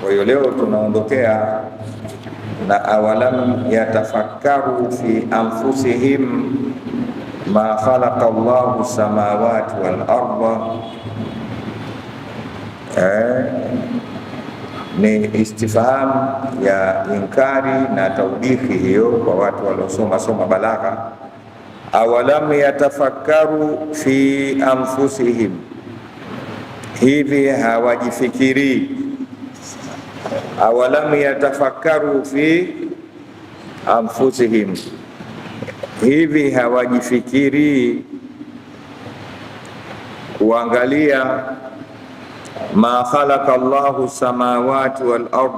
Kwa hiyo leo tunaondokea na awalam yatafakkaru fi anfusihim ma khalaqa Allahu samawati wal arda. Ni istifham ya inkari na taubihi hiyo kwa watu waliosoma balagha. Awalam yatafakkaru fi anfusihim, hivi hawajifikiri. Awalam yatafakkaru fi anfusihim, hivi hawajifikiri kuangalia ma khalaqa Allahu samawati wal ard,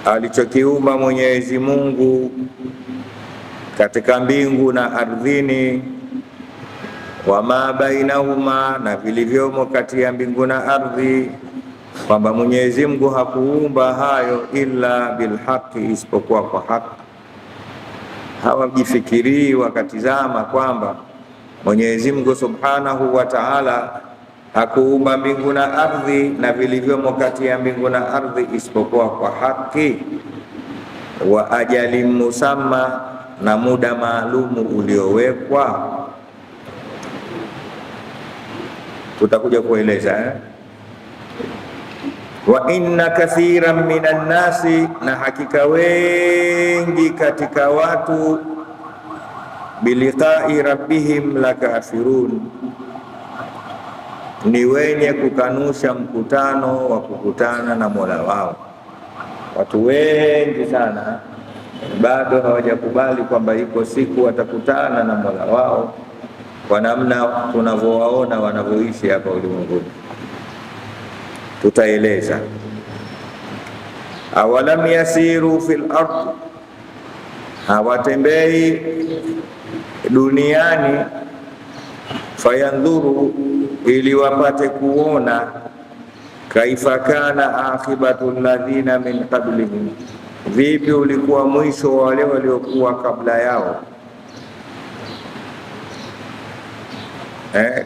alichokiumba Mwenyezi Mungu katika mbingu na ardhini, wa ma bainahuma, na vilivyomo kati ya mbingu na ardhi, kwamba Mwenyezi Mungu hakuumba hayo illa bilhaqi, isipokuwa kwa haki. Hawajifikirii wakatizama kwamba Mwenyezi Mungu Subhanahu wa Ta'ala hakuumba mbingu na ardhi na vilivyomo kati ya mbingu na ardhi isipokuwa kwa haki, wa ajali musamma, na muda maalumu uliowekwa. Tutakuja kueleza wa inna kathiran minan nasi, na hakika wengi katika watu, biliqai rabbihim lakafirun, ni wenye kukanusha mkutano wa kukutana na Mola wao. Watu wengi sana bado hawajakubali kwamba iko siku watakutana na Mola wao, kwa namna tunavyowaona wanavyoishi hapa ulimwenguni. Tutaeleza. Awalam yasiru fil ardh, hawatembei duniani, fayandhuru, ili wapate kuona, kaifa kana akhibatu alladhina min qablihim, vipi ulikuwa mwisho wa wale waliokuwa kabla yao.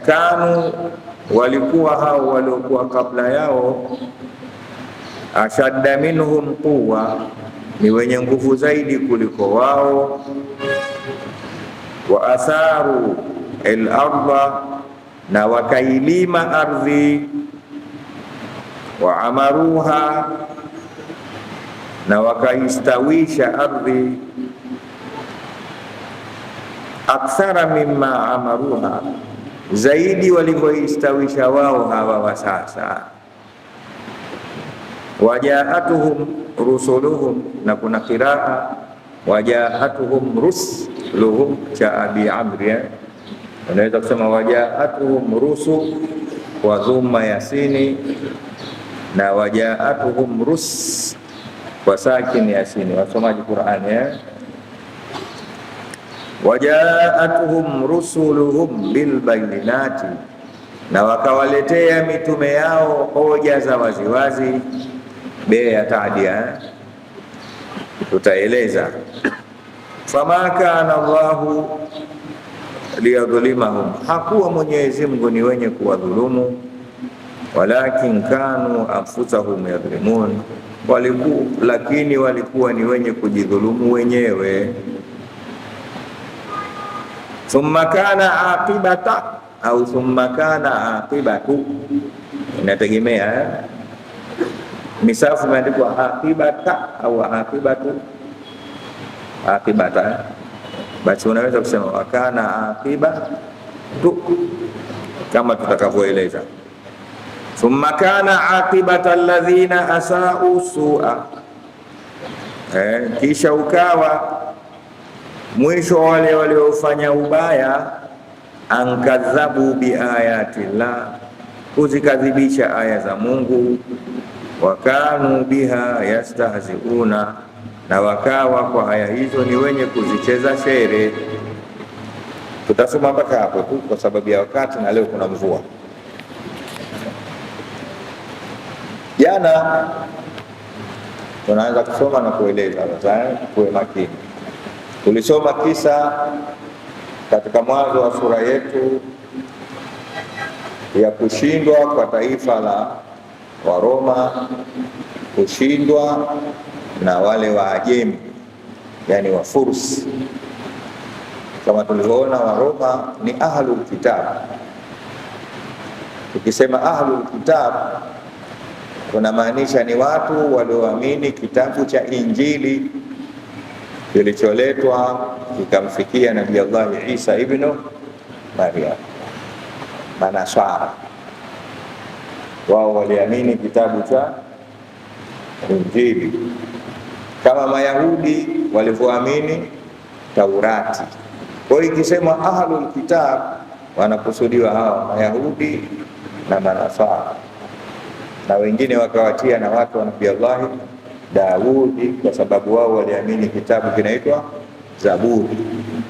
Kanu, walikuwa hao waliokuwa kabla yao, ashadda minhum quwwa, ni wenye nguvu zaidi kuliko wao, wa atharu al-ardha, na wakailima ardhi, wa amaruha, na wakaistawisha ardhi, akthara mimma amaruha, zaidi walivyoistawisha wao hawa wa sasa. Wajaatuhum rusuluhum, na kuna qiraa wajaatuhum rusuluhum cha Abi Amri. Unaweza kusema wajaatuhum rusul wa dhumma yasini, na wajaatuhum rus kwa sakin yasini, wasomaji Qur'ani. Wajaatuhum rusuluhum bil bayinati, na wakawaletea mitume yao hoja za waziwazi. Be ya taadia, tutaeleza. Fama kana Allahu liyadhulimahum, hakuwa Mwenyezi Mungu ni wenye kuwadhulumu, walakin kanu anfusahum yadhlimun, lakini walikuwa ni wenye kujidhulumu wenyewe. Thumma kana aqibata au thumma kana aqibatu, inategemea. Misafu imeandikwa aqibata au aqibatu, aqibata, basi unaweza kusema wakana aqibatu, kama tutakavyoeleza. Thumma kana aqibata alladhina asau su'a, kisha ukawa mwisho wale waliofanya ubaya, ankadhabu biayati llah, kuzikadhibisha aya za Mungu, wakanu biha yastahziuna, na wakawa kwa aya hizo ni wenye kuzicheza shere. Tutasoma mpaka hapo tu kwa sababu ya wakati, na leo kuna mvua. Jana tunaanza kusoma na kueleza, kuwe makini. Tulisoma kisa katika mwanzo wa sura yetu ya kushindwa kwa taifa la Waroma, kushindwa na wale Waajemi, yani Wafursi. Kama tulivyoona, Waroma ni ahlul kitab. Tukisema ahlul kitab tunamaanisha ni watu walioamini kitabu cha Injili kilicholetwa kikamfikia Nabii Allah Isa ibn Maryam. Manaswara wao waliamini kitabu cha Injili kama Mayahudi walivyoamini Taurati. Kwa hiyo ikisema ahlul kitab wanakusudiwa hawa Mayahudi na Manaswara, na wengine wakawatia na watu wa Nabii Allah Daudi, kwa sababu wao waliamini kitabu kinaitwa Zaburi.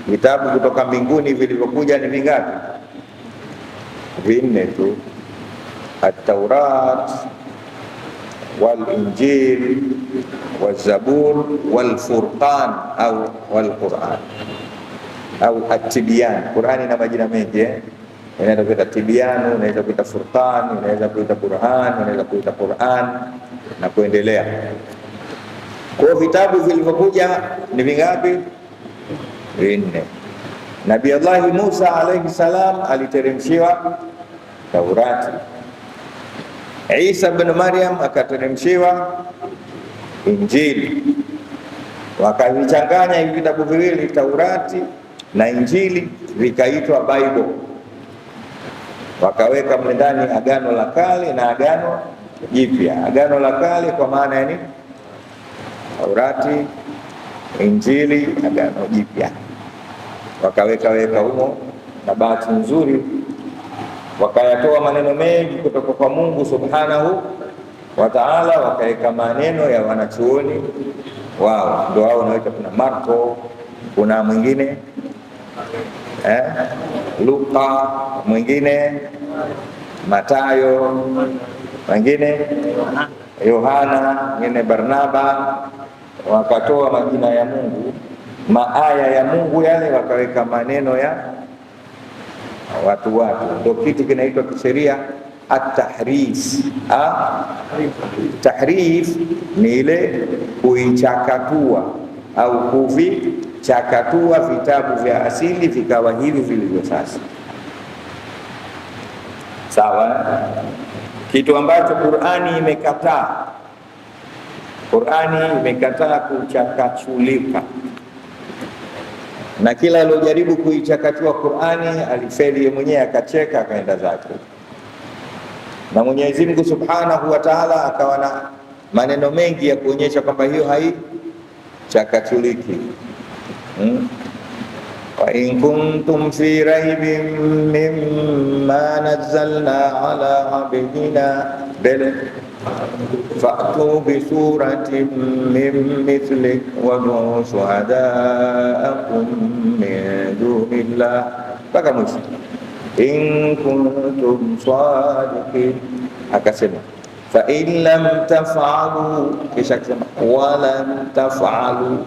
Vitabu kutoka mbinguni vilivyokuja ni vingapi? Vinne tu: At-Taurat wal-Injil wal-Zabur wal-Furqan au wal-Quran au At-Tibyan. Qurani ina majina mengi inaweza kuita Tibyanu, inaweza kuita Furqan, inaweza kuita Qur'an, inaweza kuita Qur'an na kuendelea. Kwa vitabu vilivyokuja ni vingapi? Vinne. Nabii Allah Musa alayhi salam aliteremshiwa Taurati. Isa ibn Maryam akateremshiwa Injili. Wakavichanganya hivi vitabu viwili, Taurati na Injili, vikaitwa Bible. Wakaweka mle ndani Agano la Kale na Agano Jipya. Agano la Kale kwa maana ya nini? Taurati, Injili, Agano Jipya. Wakaweka humo, na bahati nzuri wakayatoa maneno mengi kutoka kwa Mungu Subhanahu wa Ta'ala, wakaweka maneno ya wanachuoni wao. Ndio wao wanaita, kuna Marko, kuna mwingine Luka, mwingine Matayo, mwingine Yohana, mwingine Barnaba. Wakatoa majina ya Mungu, maaya ya Mungu yale, wakaweka maneno ya watu. Ndio kitu kinaitwa kisheria at-tahrif. Tahrif ni ile kuichakatua au kuvichakatua vitabu vya asili vikawa hivi vilivyo sasa. Sawa? Kitu ambacho Qur'ani imekataa. Qur'ani imekataa kuchakachulika, na kila aliyojaribu kuichakachua Qur'ani alifeli yeye mwenyewe, akacheka akaenda zake. Na Mwenyezi Mungu Subhanahu wa Ta'ala akawa na maneno mengi ya kuonyesha kwamba hiyo haichakachuliki. Wa in kuntum fi raibin mimma nazzalna ala abdina fa'tu bi suratin min mithli wad'u shuhada'akum min dunillah, mpaka mwisho. In kuntum sadiqin, akasema fa in lam taf'alu, kisha akasema walan taf'alu.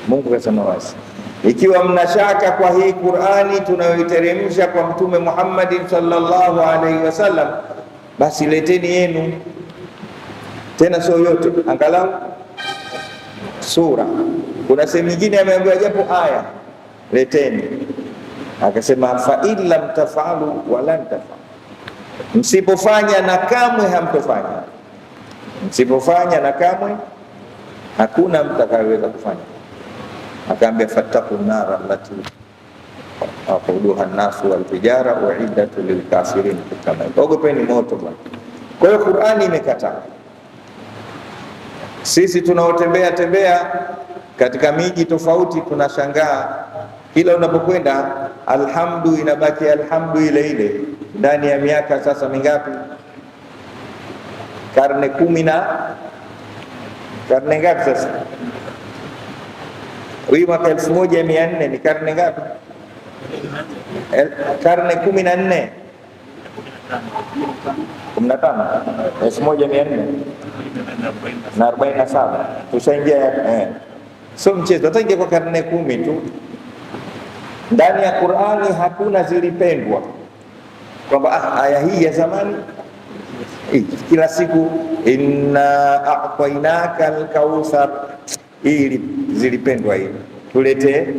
Mungu kasema wazi, ikiwa mnashaka kwa hii Qur'ani tunayoiteremsha kwa Mtume Muhammad sallallahu alaihi wasallam, basi leteni yenu, tena sio yote, angalau sura. Kuna sehemu nyingine ameambiwa japo aya, leteni. Akasema fa in lam tafalu walan tafalu, msipofanya na kamwe hamtofanya. Msipofanya na kamwe hakuna mtakayeweza kufanya. Akaambia fattaqun nar allati waquduha an-nasu wal hijara uiddat lil kafirin, kama ogopeni moto bwana. Kwa hiyo Qur'ani imekataa. Sisi tunaotembea katika miji tofauti tunashangaa, kila unapokwenda alhamdu inabaki alhamdu ile ile. Ndani ya miaka sasa mingapi? Karne 10 na karne ngapi sasa? Hii mwaka 1400 ni karne ngapi? Karne 14 15 1447 tushaingia. So mchezo, hata ingia kwa karne 10 tu Ndani ya Qur'ani hakuna zilipendwa kwamba aya hii ya zamani kila siku inna a'tainaka al-kauthar hii zilipendwa, hii tulete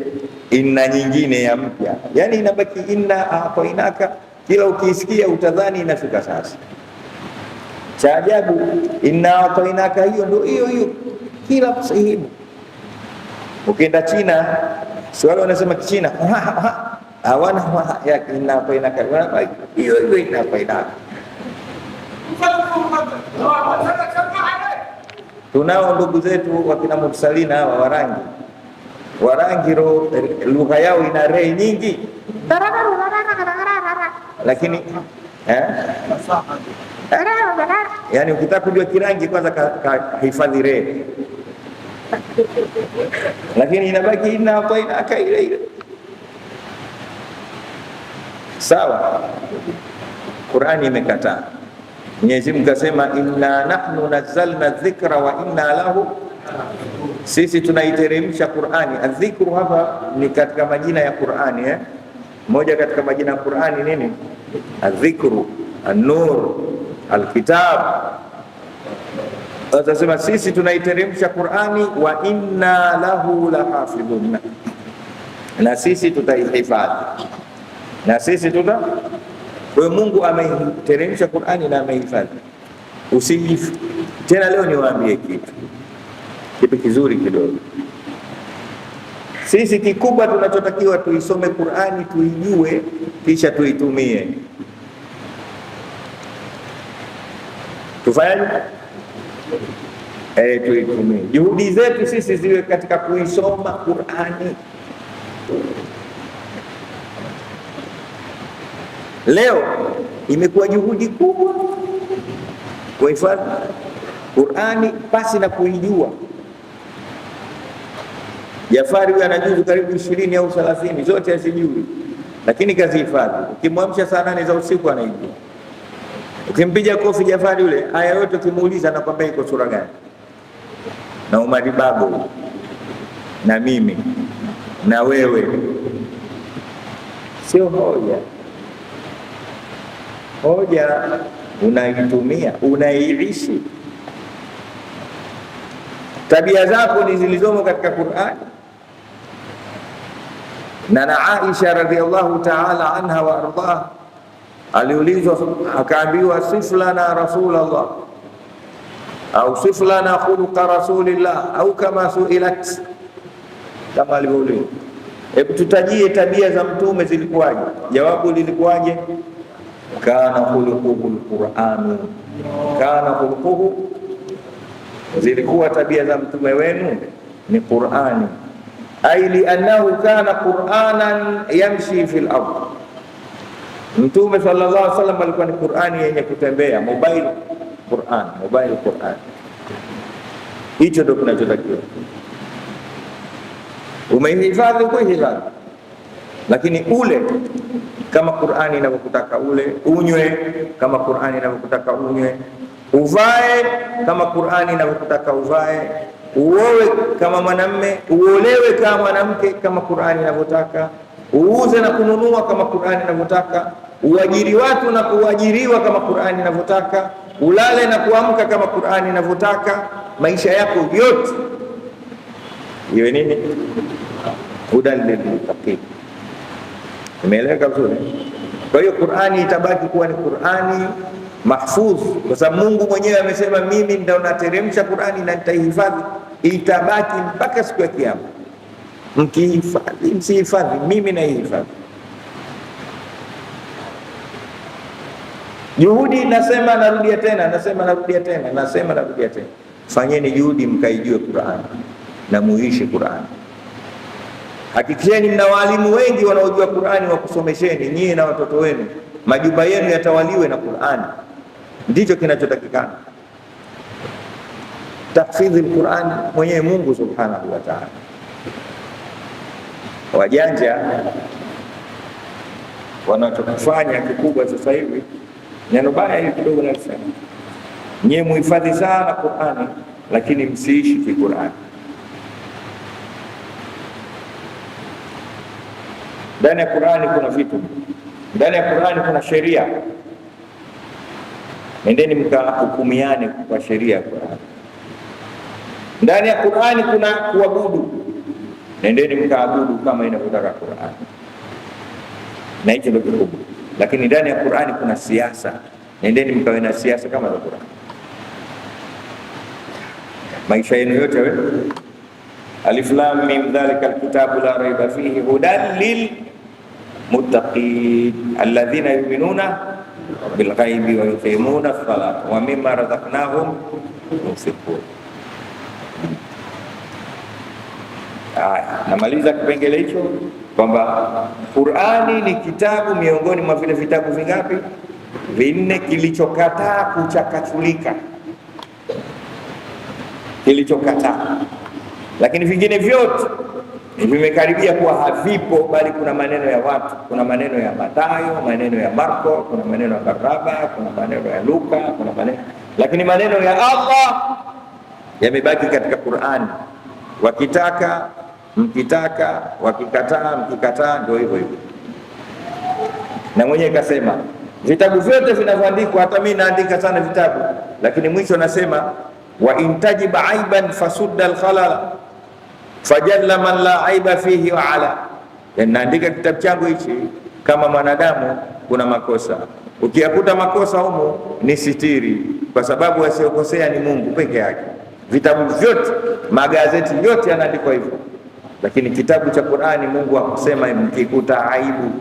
inna nyingine ya mpya, yani inabaki inna a'tainaka. Kila ukisikia utadhani inashuka sasa. Cha ajabu inna a'tainaka hiyo ndio hiyo kila sehemu. Ukienda China swali wanasema Kichina hawana ya inna a'tainaka, hiyo inna a'tainaka. Tunao ndugu zetu wakina Mursalina hawa Warangi lugha yao ina rei nyingi, lakini yani ukitaka kujua Kirangi kwanza hifadhi rei, lakini inabaki inaka ile. Sawa, Qur'ani imekataa. Mwenyezi Mungu kasema inna nahnu nazzalna dhikra wa inna lahu, sisi tunaiteremsha Qur'ani. Adhikru hapa ni katika majina ya Qur'ani moja katika majina ya Qur'ani nini? Adhikru, an-nur, al-kitab. Atasema sisi tunaiteremsha Qur'ani wa inna lahu lahafidhun, na sisi tutaihifadhi, na sisi kwa Mungu ameiteremsha Qur'ani na amehifadhi. Usijifu tena. Leo niwaambie kitu kizuri kidogo. Sisi kikubwa tunachotakiwa tuisome Qur'ani, tuijue, kisha tuitumie. Tufanyaje? Tuitumie. Juhudi zetu sisi ziwe katika kuisoma Qur'ani. Leo imekuwa juhudi kubwa kuhifadhi Qur'ani pasi na kuijua. Jafari huyu anajuzu karibu 20 au 30, zote asijui, lakini kazi hifadhi. Ukimwamsha saa 8 za usiku anaijua. Ukimpiga kofi Jafari yule, aya yote ukimuuliza anakwambia iko sura gani. Na Umari Babu na mimi na wewe, sio hoja unaitumia, unaiishi. Tabia zako ni zilizomo katika Qur'ani. Na Aisha radhiallahu ta'ala anha wa ardaha aliulizwa, akaambiwa sifu lana Rasulullah au sifu lana khuluqa Rasulillah au kama suilat, kama alivyoulizwa, hebu tutajie tabia za mtume zilikuwaje? Jawabu lilikuwaje? Kana khuluquhu alquran, kana khuluquhu, zilikuwa tabia za mtume wenu ni Qur'ani. Ai li'annahu kana Qur'anan yamshi fil ardh, mtume sallallahu alaihi wasallam alikuwa ni Qur'ani yenye kutembea. Mobile Qur'an. Hicho ndio kinachotakiwa. Umehifadhi kuhifadhi, lakini ule kama Qur'ani inavyokutaka ule, unywe kama Qur'ani inavyokutaka unywe, uvae kama Qur'ani inavyokutaka uvae, uowe kama mwanamume, uolewe kama mwanamke kama Qur'ani inavyotaka, uuze na kununua kama Qur'ani inavyotaka, uajiri watu na kuajiriwa kama Qur'ani inavyotaka, ulale na kuamka kama Qur'ani inavyotaka. Maisha yako yote iwe nini? Hudan lilmuttaqin. Umeeleweka vizuri? Kwa hiyo Qur'ani itabaki kuwa ni Qur'ani mahfudh, kwa sababu Mungu mwenyewe amesema mimi ndio nateremsha Qur'ani na nitaihifadhi, itabaki mpaka siku ya Kiyama. Mkihifadhi msihifadhi, mimi naihifadhi. Juhudi, nasema narudia tena, fanyeni juhudi mkaijue Qur'ani na muishi Qur'ani. Hakikisheni mna walimu wengi wanaojua Qur'ani wa kusomesheni nyinyi na watoto wenu, majumba yenu yatawaliwe na Qur'ani. Ndicho kinachotakikana. Tahfidhi al-Qur'an mwenyewe Mungu subhanahu wa ta'ala. Wajanja wanachokufanya kikubwa sasa hivi, neno baya hili kidogo nasema, nyie muhifadhi sana Qur'ani lakini msiishi ki Qur'ani. Ndani ya Qur'ani kuna vitu, ndani ya Qur'ani kuna sheria. Nendeni mkahukumiane kwa sheria ya Qur'ani. Ndani ya Qur'ani kuna kuabudu, nendeni mkaabudu kama inavyotaka Qur'ani, na hicho ndio kikubwa. Lakini ndani ya Qur'ani kuna siasa, nendeni mkawe na siasa kama za Qur'ani. Maisha yenu yote wewe, alif lam mim dhalika alkitabu la raiba fihi hudan lil muttaqin alladhina yu'minuna bil ghaibi wa yuqimuna as-salata wa mimma razaqnahum yunfiqun. Namaliza kipengele hicho kwamba Qur'ani ni kitabu miongoni mwa vile vitabu vingapi? Vinne, kilichokataa kuchakachulika, kilichokataa. Lakini vingine vyote vimekaribia kuwa havipo, bali kuna maneno ya watu, kuna maneno ya Mathayo, maneno ya Marko, kuna maneno ya Barnaba, kuna maneno ya Luka, kuna maneno, lakini maneno ya Allah yamebaki katika Qur'ani. Wakitaka mkitaka, wakikataa mkikataa, ndio hivyo hivyo. Na mwenyewe kasema vitabu vyote vinavyoandikwa, hata mimi naandika sana vitabu, lakini mwisho nasema wa intajib aiban fasudda alkhalala fajalla man la aiba fihi wa ala. Naandika kitabu changu hichi kama mwanadamu, kuna makosa, ukiyakuta makosa humo ni sitiri, kwa sababu asiyokosea ni Mungu peke yake. Vitabu vyote, magazeti yote yanaandikwa hivyo, lakini kitabu cha Qur'ani Mungu akusema mkikuta aibu,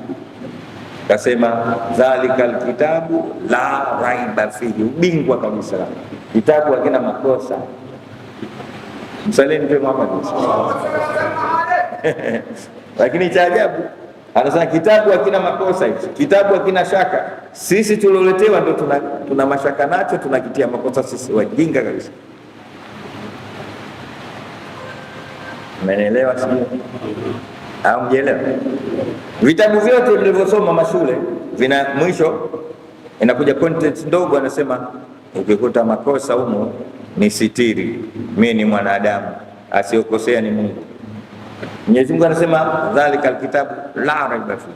kasema dhalikal kitabu la raiba fihi, ubingwa kabisa, kitabu hakina makosa. Msalini kwa Muhammad. Lakini cha ajabu anasema kitabu hakina makosa hichi, kitabu hakina shaka. Sisi tulioletewa ndio tuna mashaka nacho, tunakitia makosa sisi, wajinga kabisa. Umeelewa sio? Au mjelewa? Vitabu vyote vilivyosoma mashule vina mwisho inakuja content ndogo, anasema ukikuta makosa humo ni sitiri, mimi ni mwanadamu, asiyokosea ni Mungu. Mwenyezi Mungu anasema dhalikal kitabu la raiba fihi.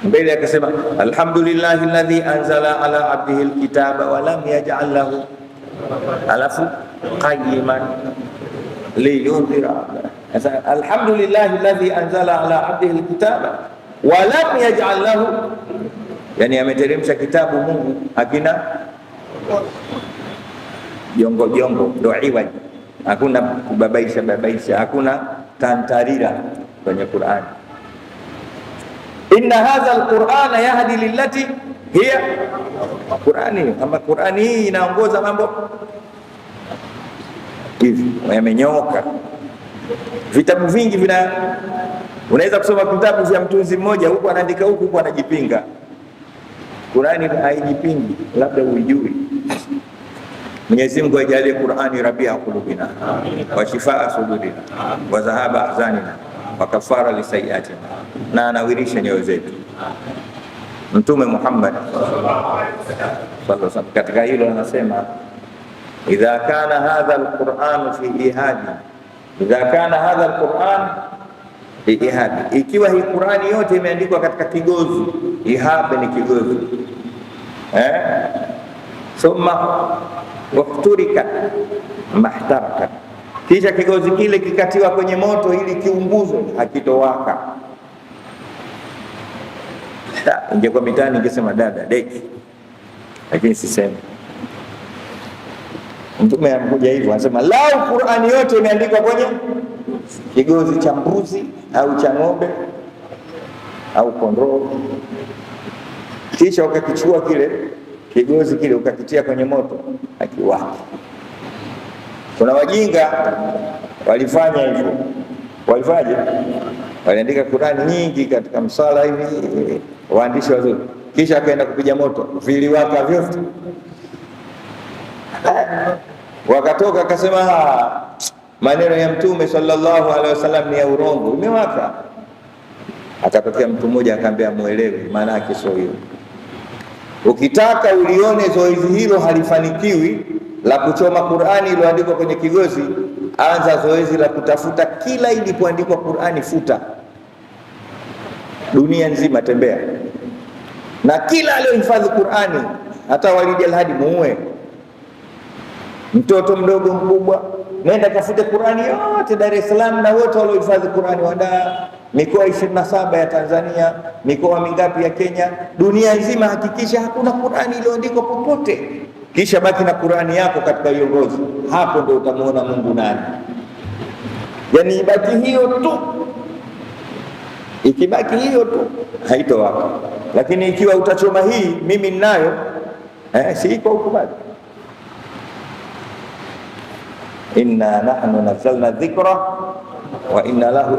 Mbele akasema alhamdulillahi alladhi anzala ala abdihi alkitaba wa lam yaj'al lahu alafu qayyiman liyundhira. Alhamdulillahi alladhi anzala ala abdihi alkitaba wa lam yaj'al lahu, yani ameteremsha kitabu Mungu hakina jongo jongo, ndo iwaji, hakuna kubabaisha babaisha, hakuna tantarira kwenye Qur'ani. Inna hadha alqur'ana yahdi lillati hiya Qur'ani, ama Qur'ani hii inaongoza mambo hivi yamenyooka. Vitabu vingi unaweza kusoma vitabu vya mtunzi mmoja, huko anaandika huko anajipinga. Qur'ani haijipingi, labda uijui. Mwenyezi Mungu ajalie Qur'ani rabia qulubina wa shifaa sudurina wa dhahaba ahzanina wa kafara lisayiatina, na anawirisha nyoyo zetu. Mtume Muhammad sallallahu alaihi wasallam katika hilo anasema idha kana hadha alquran fi ihadi, idha kana hadha alquran fi ihadi, ikiwa hii Qur'ani yote imeandikwa katika kigozi. Ihab ni kigozi, thumma waqturika mahtaraka, kisha kigozi kile kikatiwa kwenye moto ili kiunguzwe, hakitowaka. Ingekuwa mitani ingesema dada deki, lakini sisemi. Mtume anakuja hivyo, anasema lau Qur'ani yote imeandikwa kwenye kigozi cha mbuzi au cha ng'ombe au kondoo, kisha ukakichukua kile kigozi kile ukakitia kwenye moto, akiwaki. Kuna wajinga walifanya hivyo. Walifaje? Waliandika Qur'ani nyingi katika msala hivi, waandishi wazuri, kisha akaenda kupiga moto, viliwaka vyote. Wakatoka akasema maneno ya Mtume sallallahu alaihi wasallam ni ya urongo, umewaka. Akatokea mtu mmoja akamwambia muelewe maana yake sio hiyo. Ukitaka ulione zoezi hilo halifanikiwi la kuchoma Qur'ani iliyoandikwa kwenye kigozi, anza zoezi la kutafuta kila ilipoandikwa Qur'ani, futa. dunia nzima, tembea na kila aliyohifadhi Qur'ani, hata Walidi Alhadi muue, mtoto mdogo mkubwa, nenda kafute Qur'ani yote Dar es Salaam na wote waliohifadhi Qur'ani wadaa mikoa 27 ya Tanzania, mikoa mingapi ya Kenya, dunia nzima, hakikisha hakuna Qur'ani iliyoandikwa popote, kisha baki na Qur'ani yako katika hiyo ngozi. Hapo ndio utamuona Mungu nani. Yani ibaki hiyo tu, ikibaki hiyo tu haitowaka. Lakini ikiwa utachoma hii mimi ninayo, si iko ukubali. Inna nahnu nazzalna dhikra wa inna lahu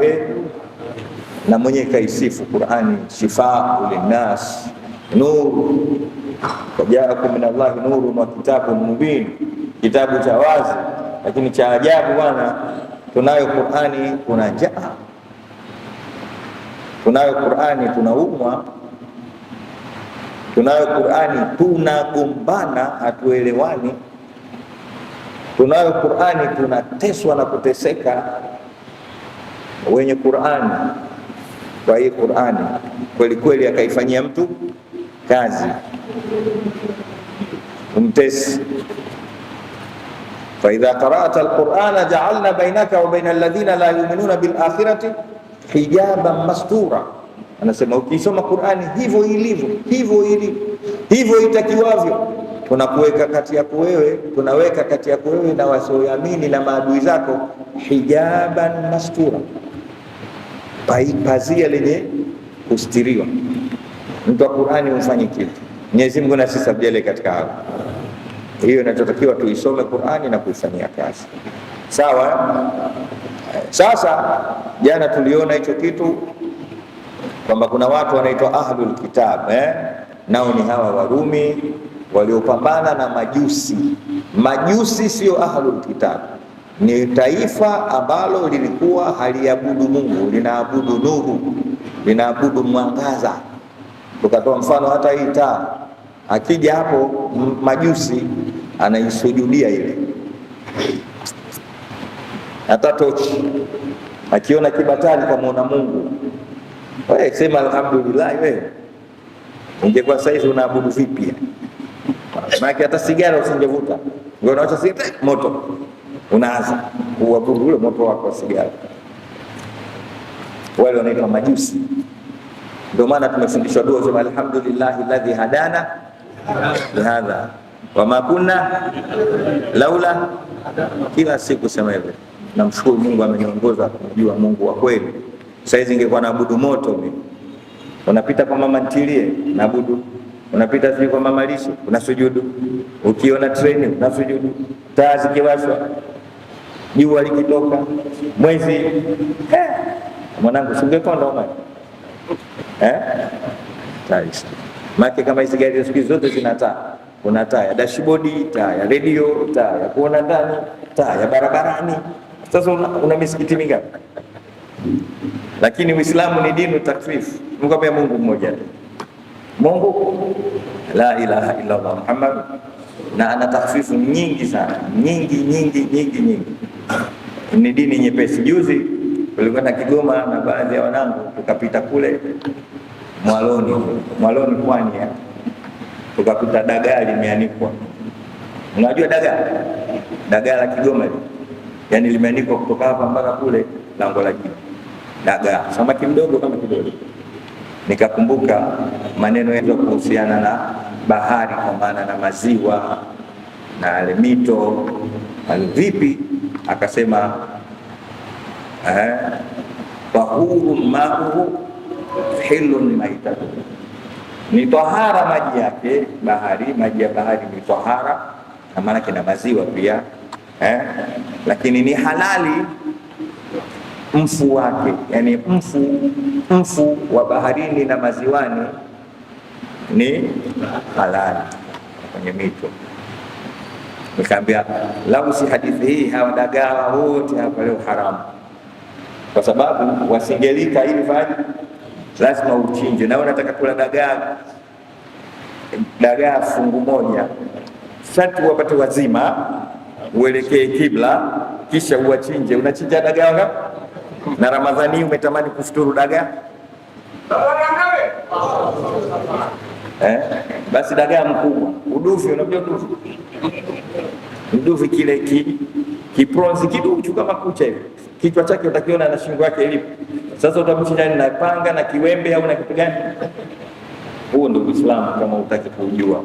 na mwenye kaisifu Qur'ani, shifaa linnas, nuru, wajaakum min Allahi nurun wa kitabun mubin, kitabu cha wazi. Lakini cha ajabu bwana, tunayo Qur'ani kuna njaa, tunayo Qur'ani tunaumwa, tunayo Qur'ani tunagombana, hatuelewani, tunayo Qur'ani tunateswa na kuteseka. Wenye Qur'ani, kwa hii Qur'ani kweli kweli akaifanyia mtu kazi, umtesi. fa idha qara'ta al-Qur'ana ja'alna bainaka wa baina alladhina la yu'minuna bil akhirati hijaban mastura. Anasema ukisoma Qur'ani hivyo ilivyo, hivyo itakiwavyo, tunakuweka kati yako wewe, tunaweka kati yako wewe na wasioamini na maadui zako hijaban mastura, pazia lenye kustiriwa. Mtu wa Qur'ani ufanye kitu. Mwenyezi Mungu na sisi abjele katika hapo. Hiyo inachotakiwa tuisome Qur'ani na kuifanyia kazi. Sawa? Sasa jana tuliona hicho kitu kwamba kuna watu wanaitwa ahlul kitab, nao ni hawa Warumi waliopambana na Majusi. Majusi sio ahlul kitab, ni taifa ambalo lilikuwa haliabudu Mungu, linaabudu nuru, linaabudu mwangaza. Tukatoa mfano hata hii taa, akija hapo Majusi anaisujudia ile. Hata tochi akiona kibatari kama Mungu, wewe sema alhamdulillah. Wewe ungekuwa saizi unaabudu vipi? Maana hata sigara usingevuta, unaacha sigara moto, unaanza kuabudu ule moto wako wa sigara. Wale wanaitwa Majusi. Ndio maana tumefundishwa dua sema alhamdulillah alladhi hadana lihadha wama kunna laula. Kila siku sema hivyo, namshukuru Mungu ameniongoza kujua Mungu wa kweli. Saizi ingekuwa naabudu moto mimi, unapita kwa mama ntilie naabudu, unapita sisi kwa mama lishe unasujudu, ukiona treni unasujudu, taa zikiwashwa, jua likitoka, mwezi mwanangu singekonda mama taisa. Maki kama hizi gari siku zote zina taa, kuna taa ya dashboard, taa ya radio, taa ya kuona ndani, taa ya barabarani. Sasa una misikiti mingapi? Lakini Uislamu ni dini takfifu. Mkwambia Mungu mmoja, Mungu la ilaha illa Allah Muhammad, na ana takfifu nyingi sana, nyingi. Ni dini nyepesi. Juzi tulikwenda Kigoma na baadhi ya wanangu, tukapita kule Mwaloni Pwani, tukapita dagaa limeanikwa. Unajua dagaa la Kigoma yani limeanikwa kutoka hapa mpaka kule lango la juu. Dagaa samaki mdogo kama kidole. Nikakumbuka maneno yetu kuhusiana na bahari, kwa maana na maziwa na mito vipi. Akasema tahuru ma'uhu hilun maitatu, ni tahara maji yake bahari, maji ya bahari ni tahara, na maana kina maziwa pia lakini ni halali mfu wake, yani mfu wa baharini na maziwani ni halali kwenye mito. Nikaambia lau si hadithi hii hawa dagaa wote hapa leo haramu, kwa sababu wasingelika ili fanya lazima uchinje. Na unataka kula dagaa fungu moja, sasa wapate wazima, uelekee kibla, kisha uwachinje. Unachinja dagaa ngapi? Na Ramadhani umetamani kufuturu dagaa Basi dagaa mkubwa udufi, unajua udufi, udufi kile kipronzi kiduchu kama kucha hivi, kichwa chake utakiona na shingo yake ilipo. Sasa utamchinja na panga na kiwembe au na kitu gani? Huo ndio Uislamu kama utaki kujua.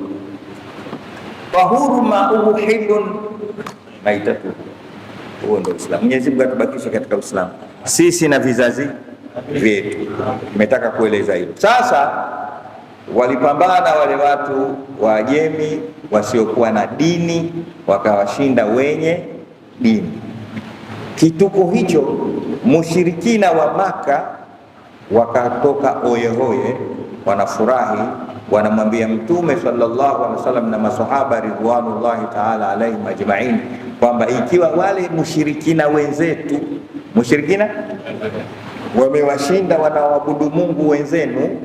Tahuru ma'uhu hilun maitatu, huo ndio Uislamu. Mwenyezi Mungu atubakishe katika Uislamu sisi na vizazi vyetu. Nimetaka kueleza hilo. Sasa walipambana wale watu Waajemi wasiokuwa na dini, wakawashinda wenye dini. Kituko hicho mushirikina wa Maka wakatoka oyehoye, wanafurahi, wanamwambia Mtume sallallahu alaihi wasallam na masahaba ridwanullahi ta'ala alaihim ajma'in kwamba ikiwa wale mushirikina wenzetu, mushirikina wamewashinda wanaoabudu Mungu wenzenu,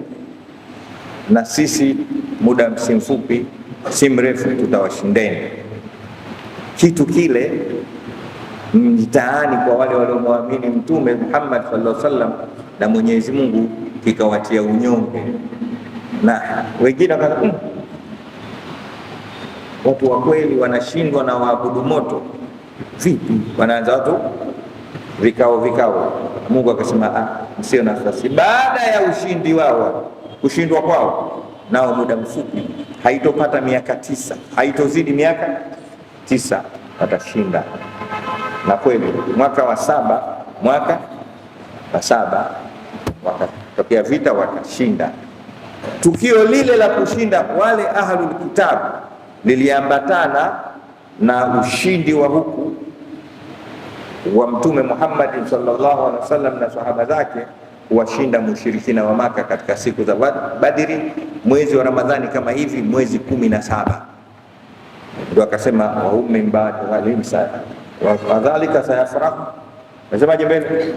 na sisi muda mfupi si mrefu tutawashindeni. Kitu kile mtaani kwa wale waliomwamini Mtume Muhammad sallallahu alaihi wasallam na Mwenyezi Mungu kikawatia unyonge, na wengine wakasema watu wa kweli wanashindwa na waabudu moto vipi? Wanaanza watu vikao. Mungu akasema msio na nafasi. Baada ya ushindi wao, kushindwa kwao, nao muda mfupi, haitopata miaka 9, haitozidi miaka 9 watashinda. Na kweli mwaka wa 7 wakatokea vita, wakashinda. Tukio lile la kushinda wale ahlul kitab liliambatana na ushindi wa huku wa Mtume Muhammad sallallahu alaihi wasallam na sahaba zake kuwashinda mushirikina wa Maka katika siku za Badri, mwezi wa Ramadhani kama hivi, mwezi 17. Ndio akasema wa hum min ba'di ghalib wa kadhalika sayafrahu. Nasemaje mbele?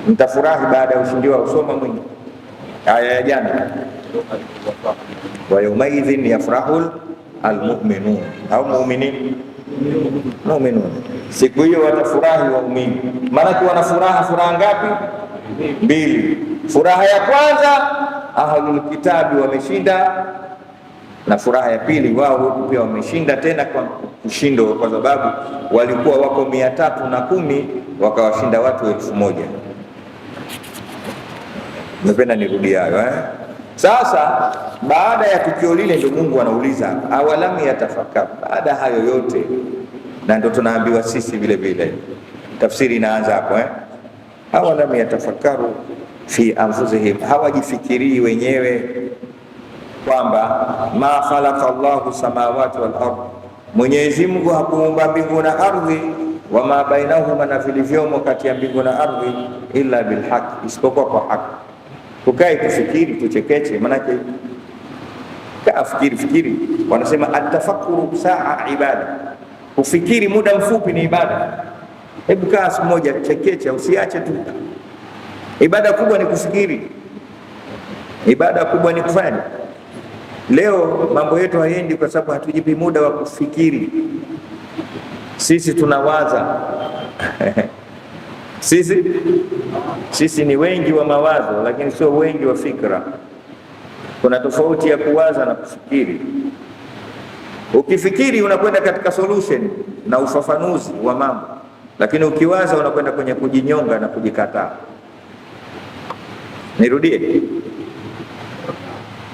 Mtafurahi baada ya ushindi wao. Usoma mwingi aya ya jana, wa yawmaidhin yafrahul almu'minun au mu'minin, mu'minun. Siku hiyo watafurahi waumini. Maana wana furaha ngapi? 2. Furaha ya kwanza ahlul kitabi wameshinda, na furaha ya pili wao pia wameshinda tena kwa kushindo, kwa sababu walikuwa wako 310 wakawashinda watu 1000. Napenda nirudi hayo Sasa baada ya tukio lile ndio Mungu anauliza awalam yatafakar. Baada hayo yote, na ndio tunaambiwa sisi vile vile, tafsiri inaanza hapo awalam yatafakaru fi anfusihim, hawajifikirii wenyewe kwamba ma khalaqa Allahu samawati wal ardh, Mwenyezi Mungu hakuumba mbingu na ardhi, wa ma bainahuma, na vilivyomo kati ya mbingu na ardhi, illa bil haqq, isipokuwa kwa haki. Tukae tufikiri, tuchekeche, manake fikiri. Wanasema atafakuru saa ibada, kufikiri muda mfupi ni ibada. Hebu kaa siku moja chekecha, usiache tu. Ibada kubwa ni kufikiri, ibada kubwa ni kufanya. Leo mambo yetu haendi kwa sababu hatujipi muda wa kufikiri. Sisi tunawaza sisi ni wengi wa mawazo, lakini sio wengi wa fikra. Kuna tofauti ya kuwaza na kufikiri. Ukifikiri unakwenda katika solution na ufafanuzi wa mambo, lakini ukiwaza unakwenda kwenye kujinyonga na kujikataa. Nirudie,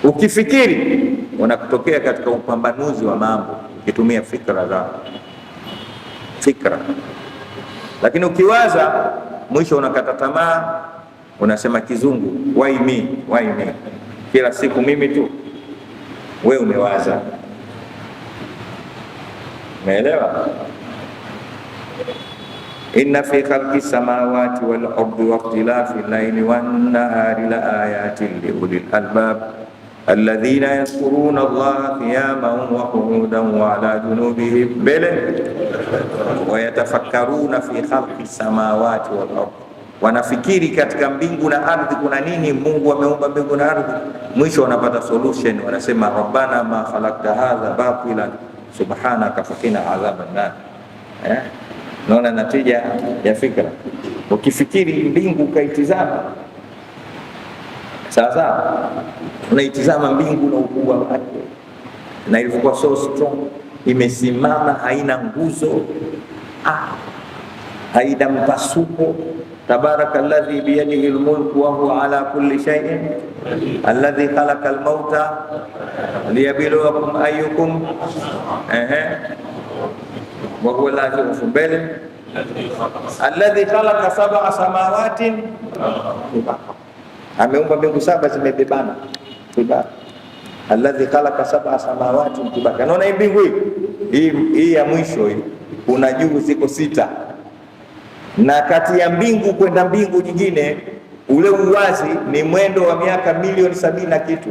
ukifikiri unakutokea katika upambanuzi wa mambo ukitumia fikra zako, lakini ukiwaza mwisho unakata tamaa, unasema kizungu why me, kila siku mimi tu. Wewe umewaza, umeelewa? Inna fi khalqi samawati wal ardi wa ikhtilafi al-layli wan nahari la ayatin li ulil albab alladhina yadhkuruna Allaha qiyaman wa qu'udan wa ala junubihim wa yatafakkaruna fi khalqi samawati wal ardi, wanafikiri katika mbingu na ardhi kuna nini, Mungu ameumba mbingu na ardhi. Mwisho wanapata solution, wanasema rabbana ma khalaqta hadha batilan subhanaka faqina adhaban nar. Naona natija ya fikra. Ukifikiri mbingu ukaitizama, Sasa unaitizama mbingu na ukubwa wake, na ilikuwa so strong, imesimama, haina nguzo, haina mpasuko. Tabarakalladhi biyadihi almulku wa huwa ala kulli shay'in alladhi khalaqa almauta liyabluwakum ayyukum wa huwa al-azizu bil alladhi khalaqa sab'a samawatin, ameumba mbingu saba zimebebana tibaka. Alladhi khalaqa sab'a samawatin tibaka. Naona hii mbingu hii ya mwisho hii, kuna juu ziko 6, na kati ya mbingu kwenda mbingu nyingine ule uwazi ni mwendo wa miaka milioni 70 na kitu.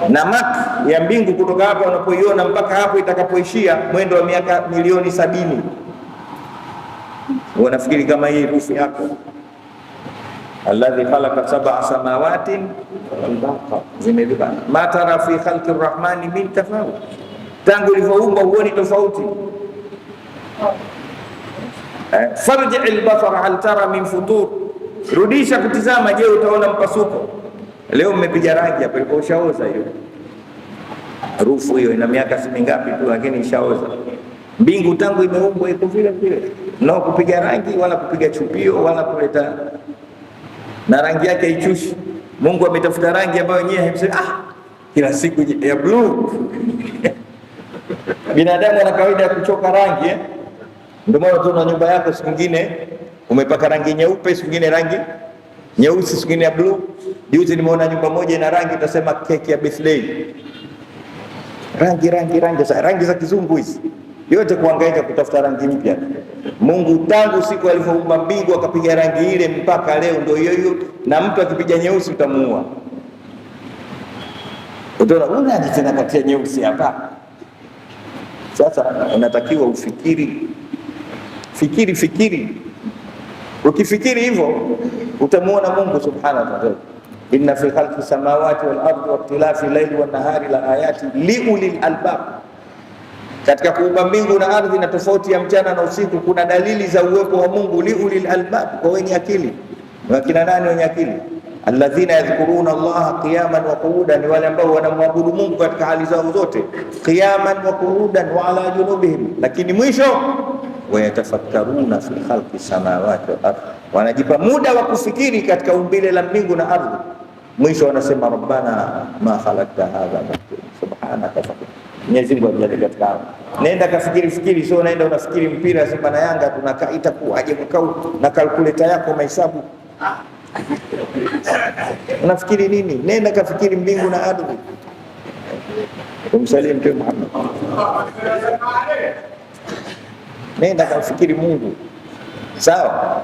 Na mak ya mbingu kutoka hapa unapoiona mpaka hapo itakapoishia mwendo wa miaka milioni 70. Unafikiri kama hii rufu yako? Alladhi khalaqa sab'a samawatin zimebebana, ma tara fi khalqi rrahmani min tafawut, tangu ulivyoumba huoni tofauti. Farji albasara hal tara min futur, rudisha kutizama, je utaona mpasuko? Leo mmepiga rangi hapa, ilikuwa ushaoza hiyo rufu. Hiyo ina miaka si mingapi tu, lakini ishaoza. Mbingu tangu imeumbwa iko vile vile, na kupiga rangi wala kupiga chupio wala kuleta, na rangi yake haichushi. Mungu ametafuta rangi ambayo yenyewe hemsema kila siku ya blue. Binadamu ana kawaida ya kuchoka rangi Ndio maana tuna nyumba yako siku nyingine umepaka rangi nyeupe, siku nyingine rangi nyeusi, siku nyingine ya blue. Juzi nimeona nyumba moja ina rangi utasema keki ya birthday. Rangi za kizungu hizi. Yote kuhangaika kutafuta rangi mpya. Mungu tangu siku alipoumba mbingu akapiga rangi ile mpaka leo ndio hiyo, na mtu akipiga nyeusi utamuua. Utaona unaje tena kati ya nyeusi hapa. Sasa unatakiwa ufikiri. Fikiri. Ukifikiri hivyo utamuona Mungu subhanahu wa ta'ala. Inna fi khalqi samawati wal ardi wa ikhtilafi layli wan nahari la ayati liulil albab. Katika kuumba mbingu na ardhi na tofauti ya mchana na usiku kuna dalili za uwepo wa Mungu, liulil albab, kwa wenye akili. Wakina nani wenye akili? Alladhina yadhkuruna Allaha qiyaman wa qu'udan, ni wale ambao wanamwabudu Mungu katika hali zao zote, qiyaman wa qu'udan wa ala junubihim. Lakini mwisho wayatafakkaruna fi khalqi samawati wal ardh, wanajipa muda wa kufikiri katika umbile la mbingu na ardhi. Mwisho wanasema rabbana ma khalaqta hadha batila subhanaka faqina. Mwenyezi Mungu ajalie katika hao. Nenda kafikiri, sio naenda unafikiri mpira Simba na Yanga tunakaa itakuwaje mkao na calculator yako mahesabu. Unafikiri nini? Nenda kafikiri mbingu na ardhi. Tumsalie Mtume Muhammad. Nenda kafikiri Mungu. Sawa?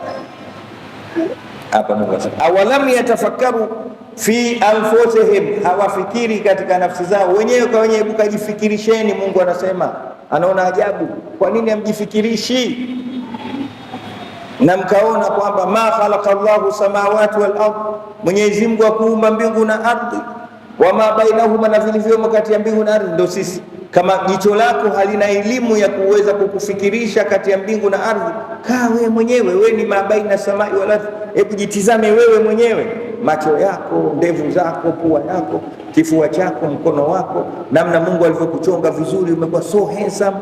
Hapa Mungu anasema awalam yatafakkaru fi anfusihim, hawafikiri katika nafsi zao wenyewe kwa wenyewe. Hebu kajifikirisheni. Mungu anasema, anaona ajabu, kwa nini hamjifikirishi na mkaona kwamba ma khalaqa Allahu samawati wal ardh, Mwenyezi Mungu akuumba mbingu na ardhi, wama bainahuma, na vilivyomo kati ya mbingu na ardhi. Ndio sisi, kama jicho lako halina elimu ya kuweza kukufikirisha kati ya mbingu na ardhi, kaa wewe mwenyewe. Wewe ni mabaina samai wal ardhi, hebu jitizame wewe mwenyewe, macho yako, ndevu zako, pua yako, kifua chako, mkono wako, namna Mungu alivyokuchonga vizuri, umekuwa so handsome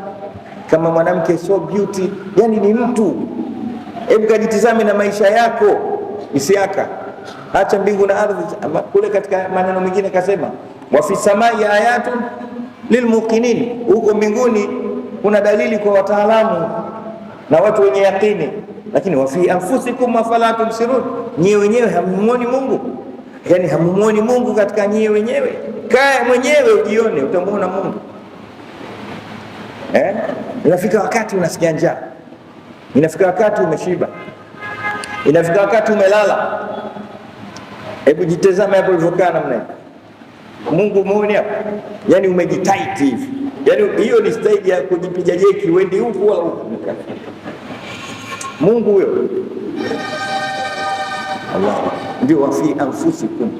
kama mwanamke, so beauty, yani ni mtu. Hebu kajitizame na maisha yako isiaka, acha mbingu na ardhi. Kule katika maneno mengine kasema wa fi samai ayatun lilmuqinin, huko mbinguni kuna dalili kwa wataalamu na watu wenye yakini. Lakini wa fi anfusikum afala tubsirun, nyie wenyewe hamumuoni Mungu. Yani hamumuoni Mungu katika nyie wenyewe. Kaa mwenyewe ujione, utamuona Mungu. Inafika wakati unasikia njaa, inafika wakati umeshiba, inafika wakati umelala. Hebu jitazame hapo ulivyokaa namna hiyo. Mungu muone hapo, yani umejitight hivi. Yani hiyo ni stage ya kujipiga jeki, wendi huku wala huku. Mungu huyo Allah ndio wa fi anfusikum,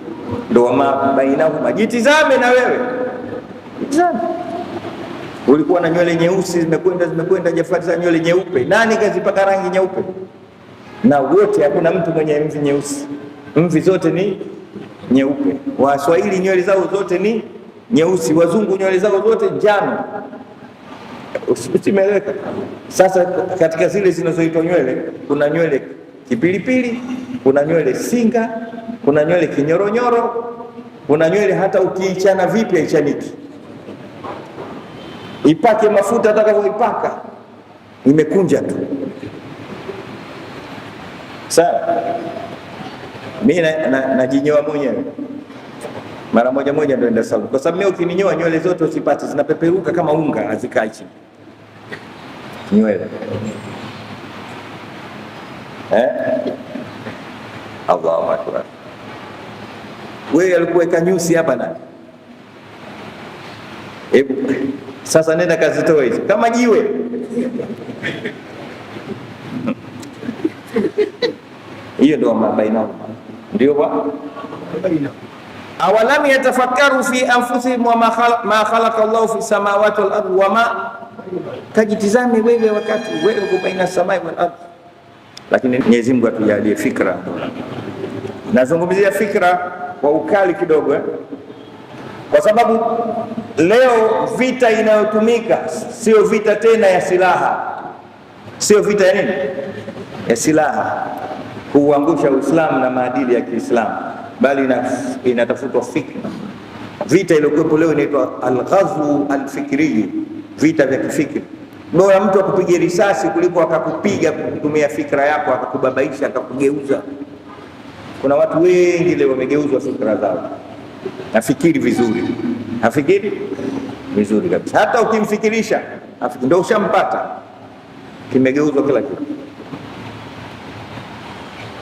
ndio wama bainahuma. Jitizame na wewe, jitizame. Ulikuwa na nywele nyeusi zimekwenda Jafari za nywele nyeupe. Nani kazipaka rangi nyeupe? Na wote hakuna mtu mwenye mvi nyeusi. mvi zote ni nyeupe. Waswahili nywele zao zote ni nyeusi, wazungu nywele zao zote njano. Usimeleka. Sasa katika zile zinazoitwa nywele, kuna nywele kipilipili, kuna nywele singa, kuna nywele kinyoronyoro, kuna nywele hata ukiichana vipi haichaniki. Ipake mafuta atakavyoipaka imekunja tu. Sawa, mimi najinyoa mwenyewe mara moja ndio naenda saluni, kwa sababu mimi ukininyoa nywele zote usipate, zinapeperuka kama unga, hazikai chini nywele. Allahu akbar. Wewe alikuweka nyusi hapa na hebu sasa nenda kazitoe hizo kama jiwe. Hiyo ndio mabaina, ndio wa awalam yatafakkaru fi anfusihim wa ma khalaqa Allahu fi samawati wal ardi wa ma, kajitizame wewe wakati wewe uko baina samai wal ardi. Lakini Mwenyezi Mungu atujalie fikra. Nazungumzia fikra kwa ukali kidogo kwa sababu leo vita inayotumika sio vita tena ya silaha, sio vita ya nini, ya silaha kuangusha Uislamu na maadili ya Kiislamu, bali inatafutwa fikra. Vita iliyokuwepo leo inaitwa al-ghazwu al-fikri, vita vya kifikri. Bora mtu akupiga risasi kuliko akakupiga kutumia fikra yako, akakubabaisha, akakugeuza. Kuna watu wengi leo wamegeuzwa fikra zao. Nafikiri vizuri, nafikiri vizuri kabisa. Hata ukimfikirisha ndio ushampata, kimegeuzwa kila kitu.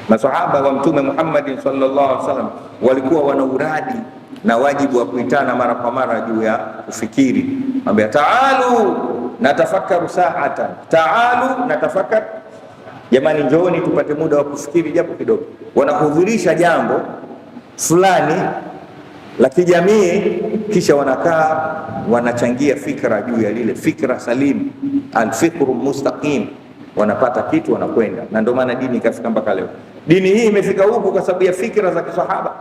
Masahaba wa Mtume Muhammad sallallahu alaihi wasallam walikuwa wana uradi na wajibu wa kuitana mara kwa mara juu ya kufikiri. Ambia taalu natafakaru sa'atan, taalu natafakar, jamani njooni tupate muda wa kufikiri japo kidogo. Wanahudhurisha jambo fulani la kijamii, kisha wanakaa wanachangia fikra juu ya lile, fikra salim, alfikru mustaqim, wanapata kitu wanakwenda. Na ndio maana dini ikafika mpaka leo. Dini hii imefika huku kwa sababu ya fikra za kisahaba.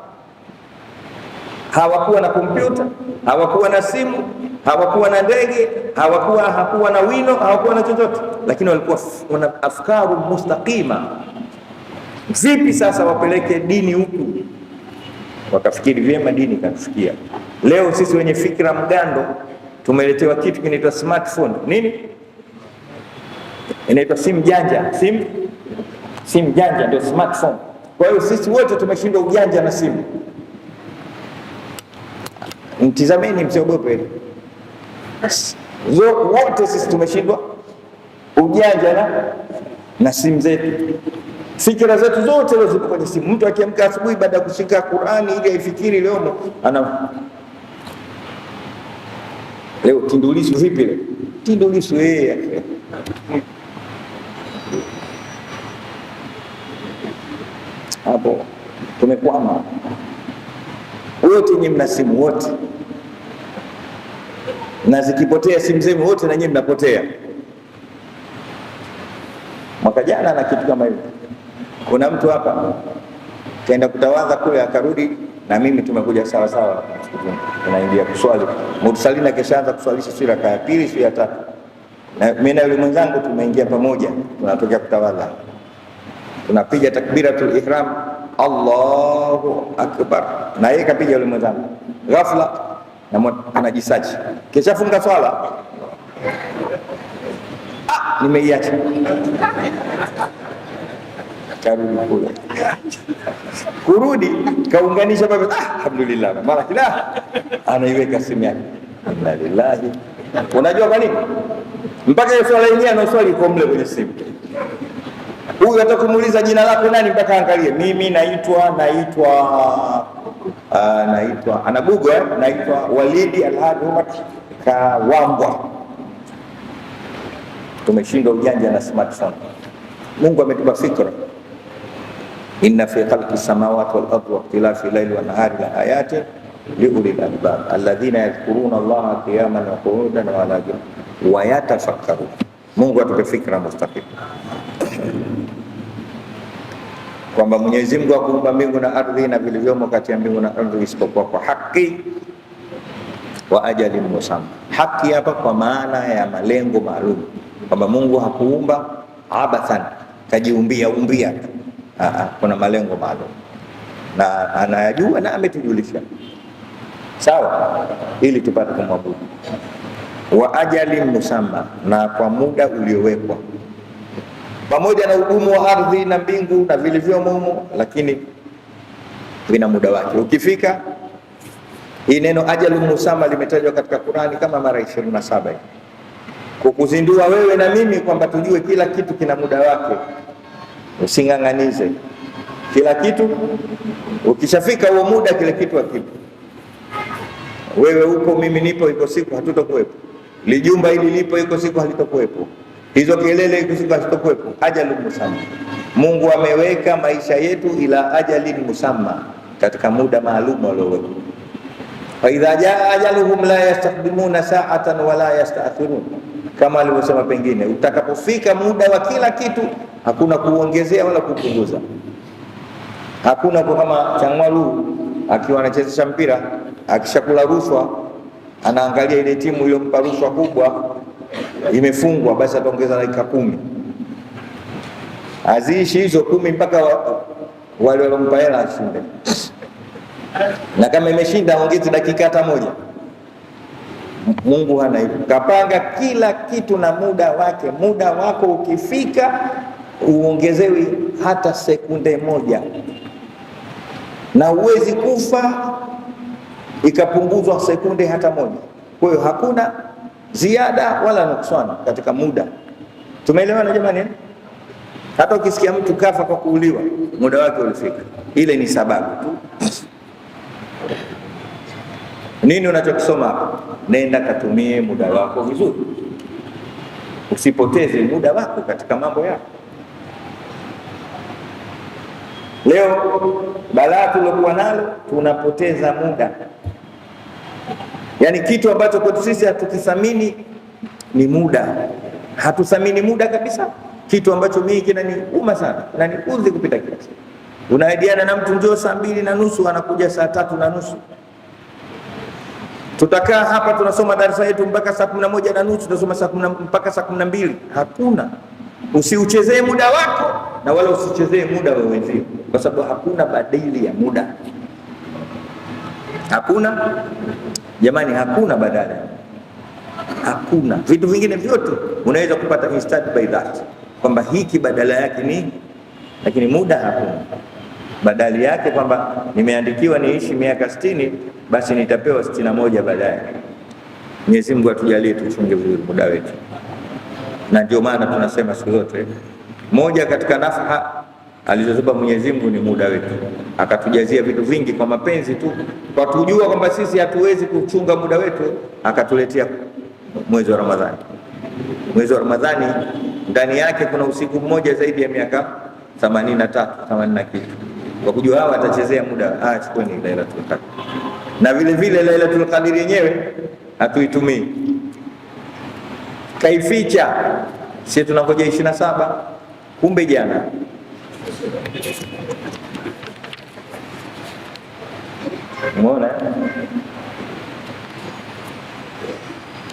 Hawakuwa na kompyuta, hawakuwa na simu, hawakuwa na ndege, hawakuwa na wino, hawakuwa na chochote, lakini walikuwa wana afkaru mustaqima. Vipi sasa wapeleke dini huku? Wakafikiri vyema, dini katufikia. Leo sisi wenye fikra mgando tumeletewa kitu kinaitwa smartphone. Nini? Inaitwa simu janja. Simu janja ndio smartphone. Kwa hiyo sisi wote tumeshindwa ujanja na simu. Mtizameni, msiogope. Wote sisi tumeshindwa ujanja na simu zetu. Fikra zetu zote leo ziko kwenye simu. Mtu akiamka asubuhi baada ya kushika Qur'ani ili aifikiri leo leo Tindulisu vipi leo? Tindulisu hapo tumekwama. Wote nyinyi mna simu wote, na zikipotea simu zenu wote na nyinyi mnapotea. Mwaka jana na kitu kama hivyo, kuna mtu hapa kaenda kutawadha kule akarudi, na mimi tumekuja sawa sawa, tunaingia kuswali. Mursalina keshaanza kuswalisha sura ya pili, sura ya tatu, na mimi na yule mwenzangu tumeingia pamoja, tunatokea kutawadha, tunapiga takbiratul ihram, Allahu akbar, na yeye kapiga yule mwenzangu. Ghafla na anajisachi, keshafunga swala, nimeiacha, karudi kule, kurudi kaunganisha baba, alhamdulillah, mara kila anaiweka simu yake, alhamdulillah. Unajua kwa nini? Mpaka hiyo swala yenyewe anaswali kwa mle kwenye simu. Huyu hata kumuuliza jina lako nani mpaka angalie, mimi naitwa ana Google, naitwa Walidi Alhadi Umar Kawambwa. Tumeshindwa ujanja na smartphone. Mungu ametupa fikra. Inna fi khalqi samawati wal ardi wa ikhtilafi layli wan nahari la ayatin li ulil albab alladhina yadhkuruna Allaha qiyaman wa qu'udan wa ala junubihim wa yatafakkarun. Mungu atupe fikra mustaqim. kwamba Mwenyezi Mungu hakuumba mbingu na ardhi na vilivyomo kati ya mbingu na ardhi isipokuwa kwa haki wa ajalin musamma. Haki hapa kwa maana ya malengo maalum, kwamba Mungu hakuumba abathan, kajiumbia tu. Kuna malengo maalum na anayajua na ametujulisha, sawa, ili tupate kumwabudu. Wa ajalin musamma, na kwa muda uliowekwa, pamoja na ugumu wa ardhi na mbingu na vilivyomo humo, lakini vina muda wake. Ukifika, hii neno ajalun musamma limetajwa katika Qur'ani kama mara 27 kukuzindua wewe na mimi kwamba tujue kila kitu kina muda wake. Using'ang'anize kila kitu, ukishafika huo muda kile kitu hakipo. Wewe uko, mimi nipo, iko siku hatutokuwepo. Lijumba hili lipo, iko siku halitokuwepo. Hizo kelele, iko siku hazitokuwepo. Ajalun musamma, Mungu ameweka maisha yetu ila ajalin musamma, katika muda maalum alioweka. Fa idha jaa ajaluhum la yastaqdimuna sa'atan wala yasta'khirun, kama alivyosema pengine, utakapofika muda wa kila kitu hakuna kuongezea wala kupunguza. Hakuna kama Changwalu akiwa anachezesha mpira, akishakula rushwa anaangalia ile timu iliyompa rushwa kubwa imefungwa, basi ataongeza dakika 10. Aziishi hizo 10 mpaka wale walompa hela ashinde, na kama imeshinda ongeze dakika hata moja. Mungu hana hivyo, kapanga kila kitu na muda wake. Muda wako ukifika uongezewi hata sekunde moja, na uwezi kufa ikapunguzwa sekunde hata moja. Kwa hiyo hakuna ziada wala nuksana katika muda. Tumeelewana jamani? Hata ukisikia mtu kafa kwa kuuliwa, muda wake ulifika, ile ni sababu tu. Nini unachokisoma hapa? Nenda katumie muda wako vizuri, usipoteze muda wako katika mambo yako. Leo balaa tulokuwa nalo, tunapoteza muda. Yaani kitu ambacho kwetu sisi hatukithamini ni muda. Hatuthamini muda kabisa. Kitu ambacho mimi kinaniuma sana, kinaniudhi kupita kiasi. Unaidiana na mtu njoo saa 2:30, anakuja saa 3:30. Tutakaa hapa tunasoma darasa yetu mpaka saa 11:30, tutasoma mpaka saa 12. Hakuna. Usiuchezee muda wako na wala usichezee muda wa wenzio, kwa sababu hakuna badili ya muda. Hakuna jamani, hakuna badala. Hakuna. Vitu vingine vyote unaweza kupata instant by that, kwamba hiki badala yake ni, lakini muda hakuna badali yake, kwamba nimeandikiwa niishi miaka 60 basi nitapewa 61 baadaye. Mwenyezi Mungu atujalie tuchunge vizuri muda wetu. Na ndio maana tunasema siku zote, moja katika nafaha alizotupa Mwenyezi Mungu ni muda wetu. Akatujazia vitu vingi kwa mapenzi tu, kwa tujua kwamba sisi hatuwezi kuchunga muda wetu, akatuletea mwezi wa Ramadhani. Mwezi wa Ramadhani ndani yake kuna usiku mmoja zaidi ya miaka 83, 80 kitu. Kwa kujua hawa atachezea muda, chukweni Lailatul Qadr. Na vile vile Lailatul Qadr yenyewe hatuitumii, kaificha. Sisi tunangoja 27, kumbe jana. Umeona?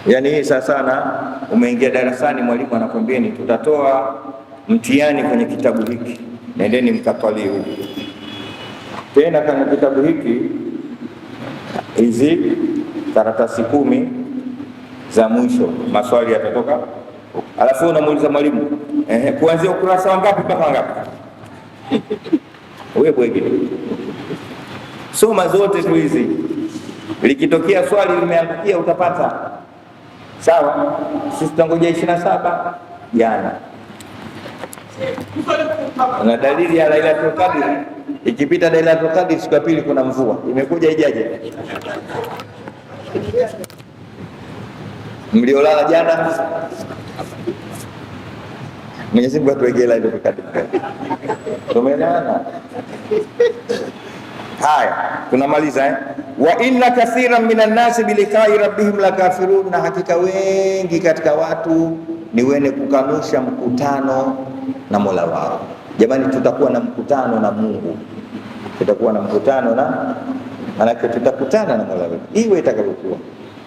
Yaani hii sana umeingia darasani, mwalimu anakwambieni tutatoa mtihani kwenye kitabu hiki, nendeni mkatwalie huko. Tena kwenye kitabu hiki hizi karatasi 10 za mwisho, maswali yatatoka. Alafu unamuuliza mwalimu, kuanzia ukurasa wa ngapi mpaka ngapi? Wewe bwege, soma zote tu hizi. Likitokea swali limeangukia utapata. Sawa? Sisi tunangoja 27 jana. Na dalili ya Lailatul Qadr, ikipita Lailatul Qadr siku ya pili kuna mvua. Imekuja ijaje? Mliolala jana, Mwenyezi Mungu atuwekee Lailatul Qadr. Tumeelewana? Haya, tunamaliza wa inna kathiran minan nasi biliqa'i rabbihim lakafirun, na hakika wengi katika watu ni wenye kukanusha mkutano na Mola wao. Jamani, tutakuwa na mkutano na Mungu, tutakuwa na mkutano na manake, tutakutana na Mola wetu, iwe itakavyokuwa.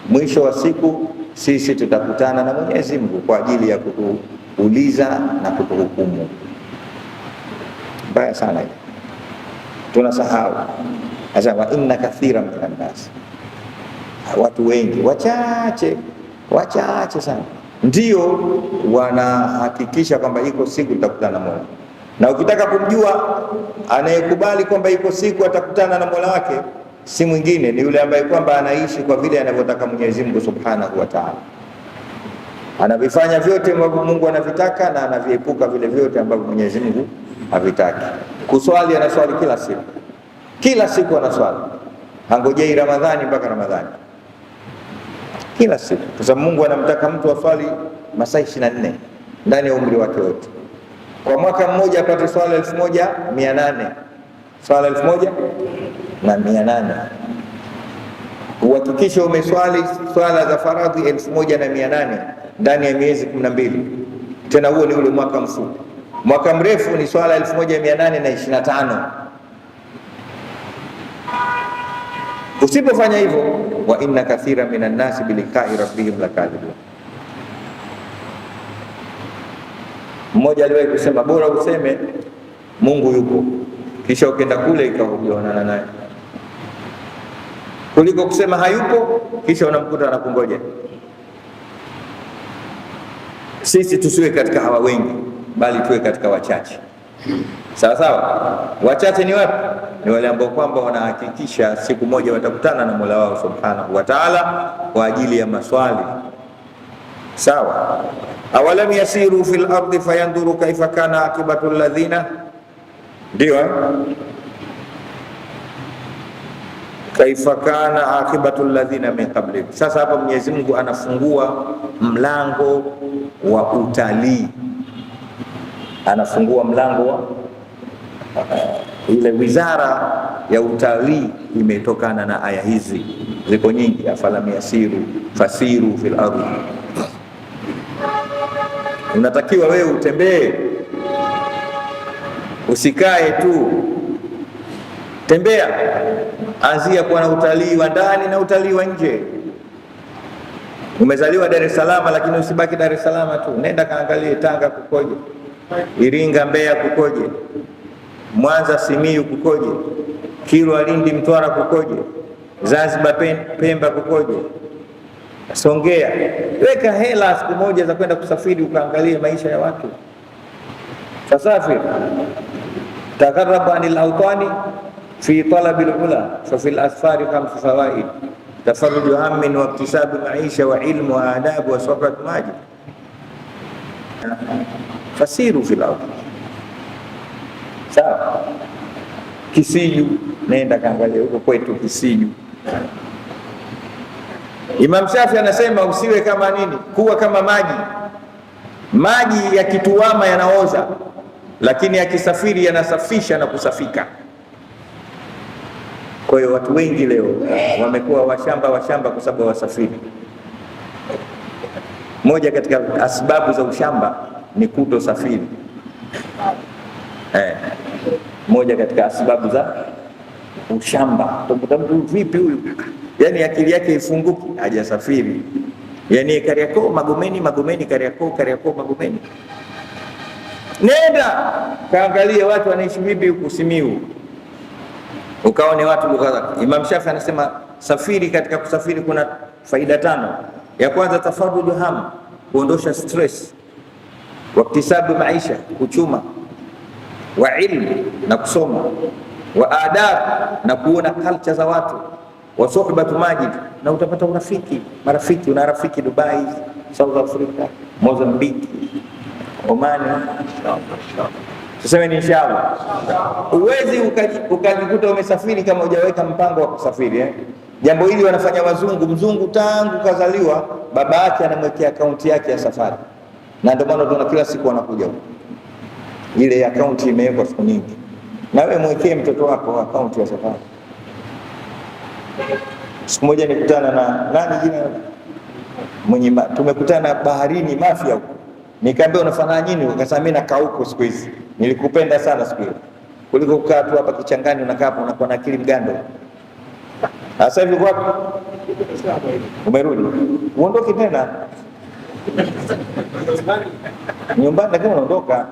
Mwisho wa siku sisi tutakutana na Mwenyezi Mungu kwa ajili ya kutuuliza na kutuhukumu. Mbaya sana hiyo, tunasahau. Sasa wa inna kathira minan nas, watu wengi wachache sana ndio wanahakikisha kwamba iko siku tutakutana na Mola. Na ukitaka kumjua anayekubali kwamba iko siku atakutana na Mola wake, si mwingine ni yule ambaye kwamba anaishi kwa vile anavyotaka Mwenyezi Mungu Subhanahu wa Ta'ala. Anavifanya vyote ambavyo Mungu anavitaka na anaviepuka vile vyote ambavyo Mwenyezi Mungu havitaki. Kuswali, anaswali kila siku anaswali, hangojei Ramadhani mpaka Ramadhani, kila siku, kwa sababu Mungu anamtaka mtu aswali masaa 24 ndani ya umri wake wote. Kwa mwaka mmoja apate swala 1800, swala 1800. Uhakikishe umeswali swala za faradhi 1800 ndani ya miezi 12. Tena huo ni ule mwaka mfupi. Mwaka mrefu ni swala 1825. Usipofanya hivyo, wa inna kathira minan nasi biliqa'i rabbihim lakadhibun. Mmoja aliwahi kusema bora useme Mungu yupo kisha ukienda kule ikaonana naye kuliko kusema hayupo kisha unamkuta anakungoja. Sisi tusiwe katika hawa wengi, bali tuwe katika wachache. Sawa sawa. Wachache ni wapi? Ni wale ambao kwamba wanahakikisha siku moja watakutana na Mola wao Subhanahu wa Ta'ala kwa ajili ya maswali. Sawa. Awalam yasiru fil ardi fayanduru kaifa kana akibatu alladhina, ndio kaifa kana akibatu alladhina min qabli. Sasa hapa Mwenyezi Mungu anafungua mlango wa utalii, anafungua mlango wa ile wizara ya utalii imetokana na aya hizi, ziko nyingi. Afalam yasiru fasiru fil ardi, unatakiwa wewe utembee, usikae tu, tembea. Anzia kuwa na utalii wa ndani na utalii wa nje. Umezaliwa Dar es Salaam, lakini usibaki Dar es Salaam tu, nenda kaangalie Tanga kukoje, Iringa, Mbeya kukoje, Mwanza, Simiyu kukoje, Kilwa, Lindi, Mtwara kukoje, Zanzibar, Pemba kukoje, Songea. Weka hela siku moja za kwenda kusafiri ukaangalie maisha ya watu. Fasafir takarraba anil awtani fi talabi al-ula fa fil asfari khamsu fawaid: tafarruju hammin wa iktisabu maisha wa ilmu wa adabu wa sohbat majid. Fasiru fil ardh. Sawa. Kisiju, nenda kaangalia huko kwetu Kisiju. Imam Shafi anasema usiwe kama nini, kuwa kama maji. Maji yakituama yanaoza, lakini yakisafiri yanasafisha na kusafika. Kwa hiyo watu wengi leo wamekuwa washamba kwa sababu wasafiri. Moja katika asbabu za ushamba ni kutosafiri. Moja katika asbabu za ushamba. Mtu vipi huyu? Yani akili yake ifunguki, hajasafiri. Yani Kariakoo Magomeni, Kariakoo Magomeni. Nenda kaangalie watu wanaishi vipi huku Simiyu, ukaone watu lugha. Imam Shafi anasema safiri, katika kusafiri kuna faida 5. Ya kwanza tafarruju ham, kuondosha stress, wa iktisabu maisha, kuchuma, wa ilmu, na kusoma, wa adab, na kuona culture za watu, wa sohbatu majid, na utapata marafiki. Una rafiki Dubai, South Africa, Mozambique, Oman. Tuseme ni inshallah. Uwezi ukajikuta umesafiri kama hujaweka mpango wa kusafiri. Jambo hili wanafanya wazungu. Mzungu tangu kazaliwa baba yake anamwekea akaunti yake ya safari, na ndio maana tuna kila siku wanakuja huko. Ile akaunti imewekwa siku nyingi, na wewe mwekee mtoto wako akaunti ya safari. Siku moja nikutana na nani jina tumekutana baharini Mafia huko. Nikamwambia unafanya nini? Akasema mimi nakaa huko siku hizi. nilikupenda sana siku ile, kuliko kukaa tu hapa kichangani, unakaa hapa unakuwa na akili mgando. Sasa hivi wapi? Umerudi, uondoke tena nyumbani, lakini unaondoka,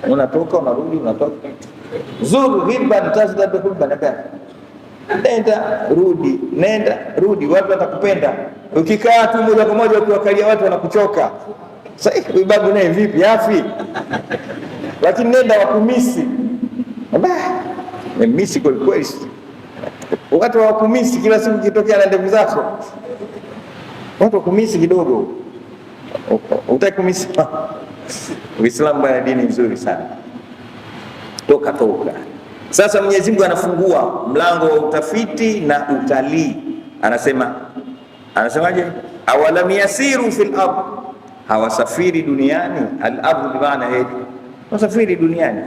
unatoka unarudi, unatoka. Zuru hibban tazdadu hubban, nenda rudi, nenda rudi, watu watakupenda. Ukikaa tu moja kwa moja ukiwakalia watu wanakuchoka. Sasa huyu babu naye vipi, afi? Lakini nenda wakumisi, misi kweli kweli, watu wakumisi kila siku kitokea na ndevu zako, watu wakumisi kidogo, utaki kumisi. Uislamu bwana dini nzuri sana, toka. Sasa Mwenyezi Mungu anafungua mlango wa utafiti na utalii, anasemaje? Awalam yasiru fil ardh, hawasafiri duniani. Al-ardh bi maana wasafiri duniani,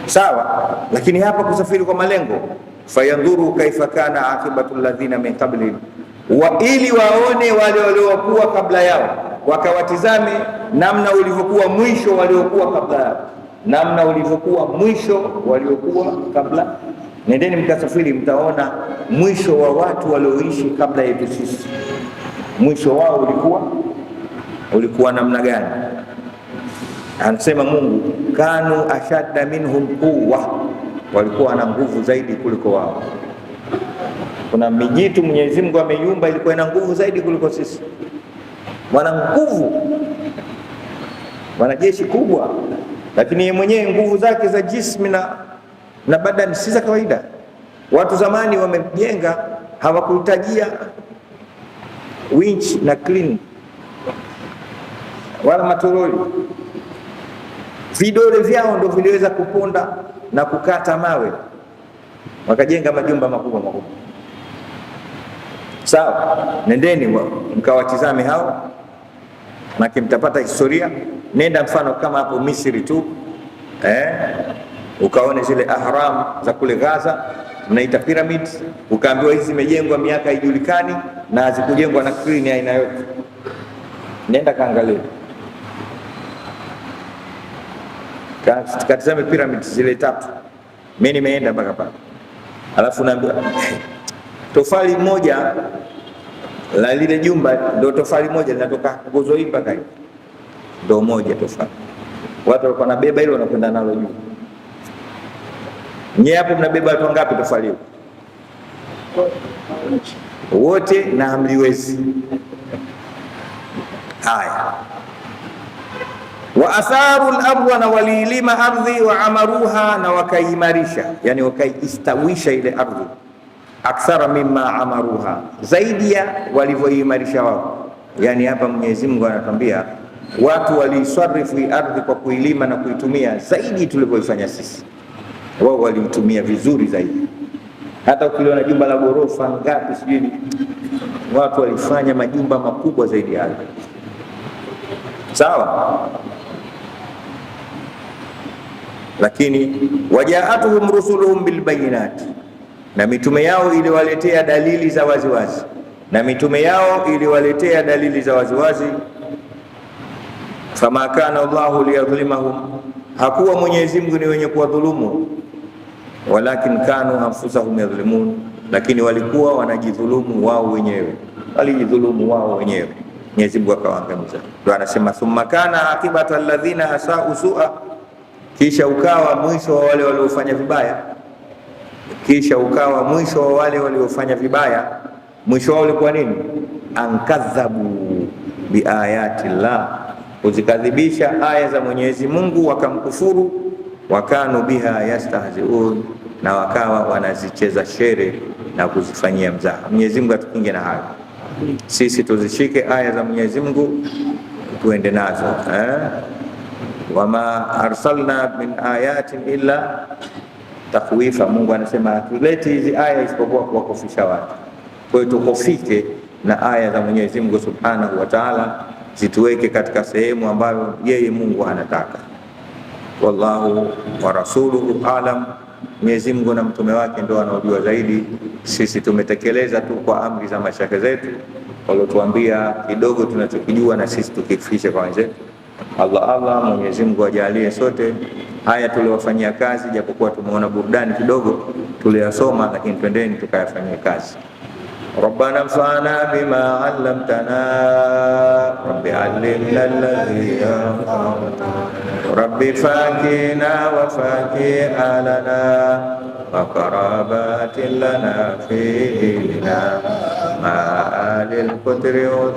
sawa, lakini hapa kusafiri kwa malengo. Fayandhuru kaifa kana akibatu alladhina min qablihim, wa ili waone wale waliokuwa kabla yao, wakawatizame namna ulivyokuwa mwisho waliokuwa kabla yao, namna ulivyokuwa mwisho waliokuwa kabla. Nendeni mkasafiri, mtaona mwisho wa watu walioishi kabla yetu sisi, mwisho wao ulikuwa namna gani. Anasema Mungu, kanu ashadda minhum quwwa, walikuwa na nguvu zaidi kuliko wao. Kuna mijitu Mwenyezi Mungu ameiumba ilikuwa ina nguvu zaidi kuliko sisi, wana nguvu, wana jeshi kubwa, lakini yeye mwenyewe nguvu zake za jismi na badani si za kawaida. Watu zamani wamejenga, hawakuhitajia winch na crane wala matoroli, vidole vyao ndio viliweza kuponda na kukata mawe, wakajenga majumba makubwa makubwa. Sawa, nendeni mkawatizame hao, na mtapata historia. Nenda mfano kama hapo Misri tu, ukaone zile ahram za kule Gaza, mnaita pyramids, ukaambiwa hizi zimejengwa miaka haijulikani na hazikujengwa na crane aina yote. Nenda kaangalia, katizame pyramids zile 3. Mimi nimeenda mpaka pale, alafu naambiwa tofali moja la lile jumba ndio tofali moja linatoka nguzo hii mpaka hii, ndio moja tofali. Watu walikuwa nabeba hilo wanakwenda nalo juu. Nyie hapo mnabeba watu wangapi tofali hiyo? Wote, na hamliwezi. Haya, wa atharu al-ardh, na walilima ardhi, wa amaruha, na wakaimarisha, yani wakaistawisha ile ardhi, akthara mimma amaruha, zaidi ya walivyoimarisha wao. Yani hapa Mwenyezi Mungu anatuambia watu walisarifu ardhi kwa kuilima na kuitumia zaidi tulivyoifanya sisi, wao waliitumia vizuri zaidi. Hata ukiona jumba la ghorofa ngapi sijui, watu walifanya majumba makubwa zaidi hayo. Sawa, lakini wajaatuhum rusuluhum bilbayinati, na mitume yao iliwaletea dalili za waziwazi, na mitume yao iliwaletea dalili za waziwazi. Fama kana Allahu liyadhlimahum, hakuwa Mwenyezi Mungu ni wenye kuwadhulumu, walakin kanu anfusahum yadhlimun, lakini walikuwa wanajidhulumu wao wenyewe, walijidhulumu wao wenyewe. Mwenyezi Mungu akawaangamiza. Ndio anasema thumma kana akibatu alladhina asau su'a, kisha ukawa mwisho wa wale waliofanya vibaya, kisha ukawa mwisho wa wale waliofanya vibaya. Mwisho wao ulikuwa nini? Ankadhabu biayati llah, kuzikadhibisha aya za Mwenyezi Mungu, wakamkufuru. Wakanu biha yastahziun, na wakawa wanazicheza shere na kuzifanyia mzaha. Mwenyezi Mungu atukinge na hayo. Sisi tuzishike aya za Mwenyezi Mungu, tuende nazo. Wama arsalna min ayatin illa takhwifa. Mungu anasema hatuleti hizi aya isipokuwa kuwakofisha watu. Kwa hiyo tukofike na aya za Mwenyezi Mungu Subhanahu wa Ta'ala, zituweke katika sehemu ambayo yeye Mungu anataka. Wallahu wa rasuluhu alam, Mwenyezi Mungu na mtume wake ndio wanaojua zaidi. Sisi tumetekeleza tu kwa amri za mashaka zetu waliotuambia kidogo tunachokijua, na sisi tukifikisha kwa wenzetu. Allah Mwenyezi Mungu ajalie sote haya tuliowafanyia kazi, japokuwa tumeona burudani kidogo tuliyasoma, lakini twendeni tukayafanyia kazi. Rabbana anfa'na bima 'allamtana rabbi 'allimna alladhi yanfa'una rabbi fakina wa faki alana wa qarabatin lana fi dinina ma'alil qudri wa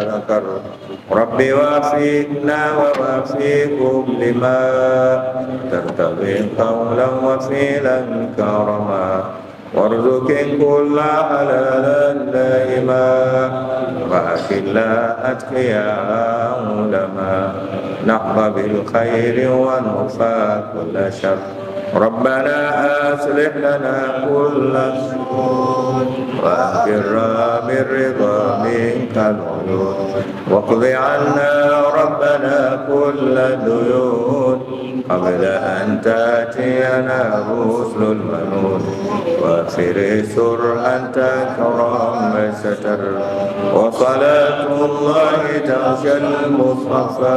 dhakar rabbi wafiqna wa wafiqhum lima tartabi qawlan wa fi'lan karama warzuqin kulla halalan daima wa akilla atqiya ulama nahba bil khairi wa nufa kulla syarr rabbana aslih lana kulla syur wa akhirna birridha minkal ulum wa qdi anna rabbana kulla duyun qabla an ta'tiyana rusulul manun wa firisur anta karam satar wa salatullahi ta'shal mustafa